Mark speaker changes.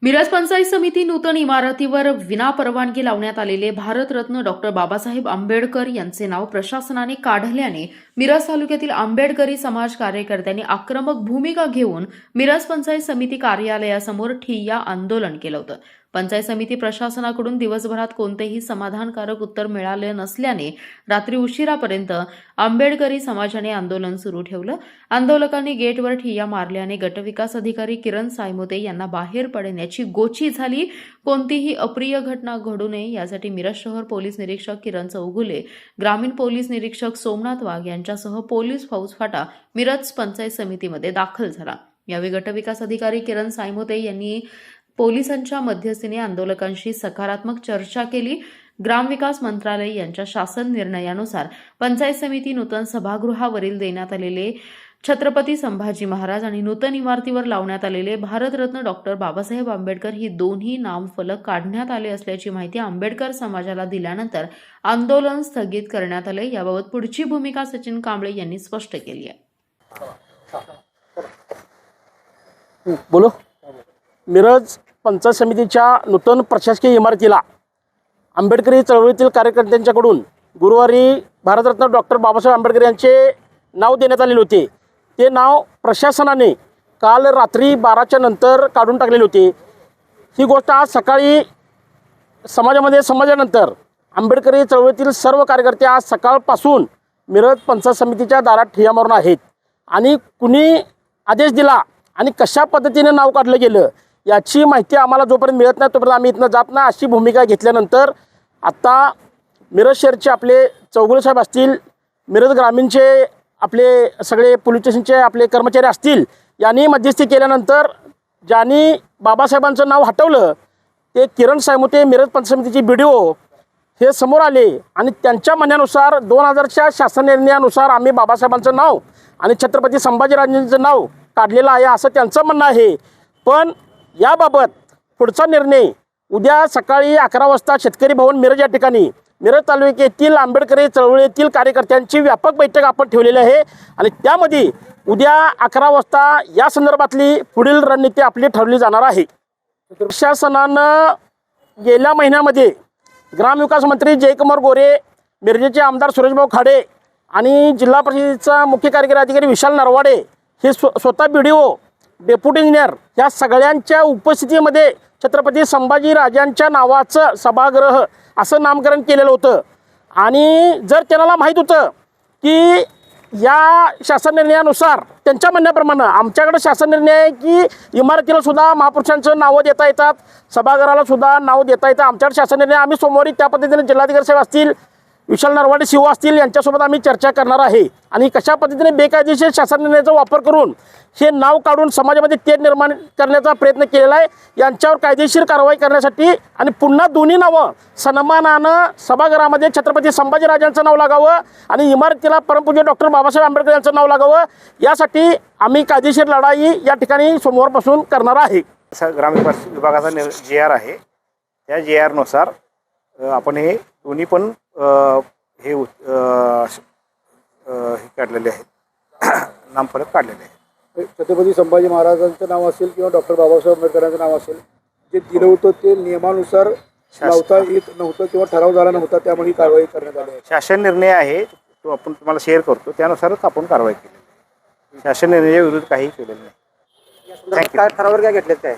Speaker 1: मिरज पंचायत समिती नूतन इमारतीवर विनापरवानगी लावण्यात आलेले भारतरत्न डॉक्टर बाबासाहेब आंबेडकर यांचे नाव प्रशासनाने काढल्याने मिरज तालुक्यातील आंबेडकरी समाज कार्यकर्त्यांनी आक्रमक भूमिका घेऊन मिरज पंचायत समिती कार्यालयासमोर ठिय्या आंदोलन केलं होतं। पंचायत समिती प्रशासनाकडून दिवसभरात कोणतेही समाधानकारक उत्तर मिळाले नसल्याने रात्री उशिरापर्यंत आंबेडकरी समाजाने आंदोलन सुरू ठेवलं। आंदोलकांनी गेटवर ठिय्या मारल्याने गटविकास अधिकारी किरण सायमोते यांना बाहेर पडण्याची गोची झाली। कोणतीही अप्रिय घटना घडू नये यासाठी मिरज शहर पोलीस निरीक्षक किरण चौगुले, ग्रामीण पोलीस निरीक्षक सोमनाथ वाघ यांच्यासह पोलीस फौजफाटा मिरज पंचायत समितीमध्ये दाखल झाला। यावेळी गटविकास अधिकारी किरण सायमोते यांनी पोलिसांच्या मध्यस्थीने आंदोलकांशी सकारात्मक चर्चा केली। ग्रामविकास मंत्रालय यांच्या शासन निर्णयानुसार पंचायत समिती नूतन सभागृहावरील देण्यात आलेले छत्रपती संभाजी महाराज आणि नूतन इमारतीवर लावण्यात आलेले भारतरत्न डॉक्टर बाबासाहेब आंबेडकर ही दोन्ही नामफलक काढण्यात आले असल्याची माहिती आंबेडकर समाजाला दिल्यानंतर आंदोलन स्थगित करण्यात आले। याबाबत पुढची भूमिका सचिन कांबळे यांनी स्पष्ट केली आहे।
Speaker 2: बोलो। मिरज पंचायत समितीच्या नूतन प्रशासकीय इमारतीला आंबेडकरी चळवळीतील कार्यकर्त्यांच्याकडून गुरुवारी भारतरत्न डॉक्टर बाबासाहेब आंबेडकर यांचे नाव देण्यात आलेले होते। ते नाव प्रशासनाने काल रात्री 12च्या नंतर काढून टाकलेले होते। ही गोष्ट आज सकाळी समाजामध्ये समजल्यानंतर आंबेडकरी चळवळीतील सर्व कार्यकर्ते आज सकाळपासून मिरज पंचायत समितीच्या दारात ठिय्या मारून आहेत आणि कुणी आदेश दिला आणि कशा पद्धतीने नाव काढलं गेलं याची माहिती आम्हाला जोपर्यंत मिळत नाही तोपर्यंत आम्ही इथनं जात नाही अशी भूमिका घेतल्यानंतर आता मिरज शहरचे आपले चौगुले साहेब असतील, मिरज ग्रामीणचे आपले सगळे पोलीस स्टेशनचे आपले कर्मचारी असतील यांनी मध्यस्थी केल्यानंतर ज्यांनी बाबासाहेबांचं नाव हटवलं ते किरण सायमोते मिरज पंचायत समितीची BDO हे समोर आले आणि त्यांच्या म्हणण्यानुसार 2000च्या शासन निर्णयानुसार आम्ही बाबासाहेबांचं नाव आणि छत्रपती संभाजीराजांचं नाव काढलेलं आहे असं त्यांचं म्हणणं आहे। पण याबाबत पुढचा निर्णय उद्या सकाळी 11 वाजता शेतकरी भवन मिरज या ठिकाणी मिरज तालुक्यातील आंबेडकरी चळवळीतील कार्यकर्त्यांची व्यापक बैठक आपण ठेवलेली आहे आणि त्यामध्ये उद्या 11 वाजता या संदर्भातली पुढील रणनीती आपली ठरवली जाणार आहे। प्रशासनानं गेल्या महिन्यामध्ये ग्रामविकास मंत्री जयकुमार गोरे, मिरजेचे आमदार सुरेशभाऊ खाडे आणि जिल्हा परिषदेचा मुख्य कार्यकारी अधिकारी विशाल नरवाडे हे स्वतः BDO, डेप्युटी इंजिनियर या सगळ्यांच्या उपस्थितीमध्ये छत्रपती संभाजीराजांच्या नावाचं सभागृह असं नामकरण केलेलं होतं आणि जर त्यांना माहीत होतं की या शासन निर्णयानुसार त्यांच्या म्हणण्याप्रमाणे आमच्याकडे शासन निर्णय आहे की इमारतीला सुद्धा महापुरुषांचं नावं देता येतात, सभागृहाला सुद्धा नाव देता येतं, आमच्याकडे शासन निर्णय आम्ही सोमवारी त्या पद्धतीने जिल्हाधिकारी साहेब असतील, विशाल नरवाडे CEO असतील यांच्यासोबत आम्ही चर्चा करणार आहे आणि कशा पद्धतीने बेकायदेशीर शासन निर्णयाचा वापर करून हे नाव काढून समाजामध्ये तेढ निर्माण करण्याचा प्रयत्न केलेला आहे। यांच्यावर कायदेशीर कारवाई करण्यासाठी आणि पुन्हा दोन्ही नावं सन्मानानं सभागृहामध्ये छत्रपती संभाजीराजांचं नाव लागावं आणि इमारतीला परमपूज्य डॉक्टर बाबासाहेब आंबेडकर यांचं नाव लागावं यासाठी आम्ही कायदेशीर लढाई या ठिकाणी सोमवारपासून करणार आहे।
Speaker 3: ग्रामविकास विभागाचा JR आहे, त्या JR नुसार आपण हे दोन्ही पण हे काढलेले आहेत, नामफलक काढलेले आहेत।
Speaker 4: छत्रपती संभाजी महाराजांचं नाव असेल किंवा डॉक्टर बाबासाहेब आंबेडकरांचं नाव असेल, जे दिलं होतं ते नियमानुसार लावता येत नव्हतं किंवा ठराव झाला नव्हता, त्यामुळे कारवाई करण्यात आली आहे।
Speaker 3: शासन निर्णय आहे तो आपण तुम्हाला शेअर करतो, त्यानुसारच आपण कारवाई केली। शासन निर्णयाविरुद्ध काही केलेलं नाही।
Speaker 4: काय ठरावावर काय घेतलेत काय